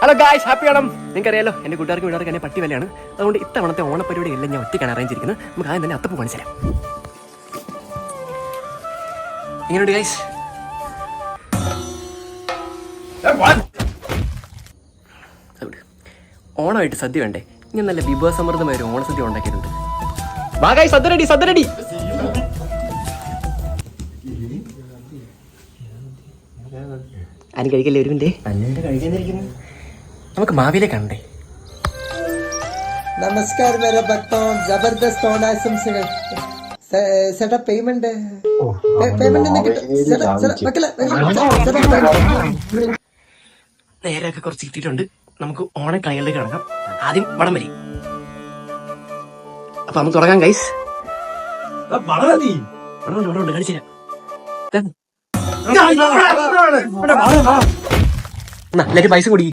Hello guys, happy Onam. നിങ്ങൾക്കറിയാലോ എൻ്റെ കൂട്ടുകാർക്ക് വീട്ടുകാർക്ക് എന്നെ പട്ടി വിലയാണ്. അതുകൊണ്ട് ഇത്തവണത്തെ ഓണപ്പരിപാടി എല്ലാം ഞാൻ ഒറ്റയ്ക്കാണ് അറേഞ്ച് ചെയ്തിരിക്കുന്നത്. നമുക്ക് ആദ്യം തന്നെ അത്തപ്പൂ കാണിച്ചു തരാം. എങ്ങനെയുണ്ട് ഗായ്സ്? ഓണമായിട്ട് സദ്യ വേണ്ടേ? ഞാൻ നല്ല വിഭവസമൃദ്ധമായ ഒരു ഓണസദ്യ ഉണ്ടാക്കിയിട്ടുണ്ട്. വാ ഗായ്സ്, സദ്യ റെഡി, സദ്യ റെഡി. ആരും കഴിക്കല്ലേ? ഒരു മിനിറ്റ്, കഴിക്കാന്നിരിക്കുന്നു. നമുക്ക് മാവിലെ കണ്ടേ. नमस्कार मेरे भक्तों, जबरदस्त ओण आशंसകൾ. सेटा पेमेंट നേരെയൊക്കെ കുറച്ച് കിട്ടിയിട്ടുണ്ട്. നമുക്ക് ഓണം കളികളിലേക്ക് കിടക്കാം. ആദ്യം വടം വരി. അപ്പൊ നമുക്ക് തുടങ്ങാം ഗൈസ്. കളിച്ചില്ല എല്ലാരും പൈസ കൂടി.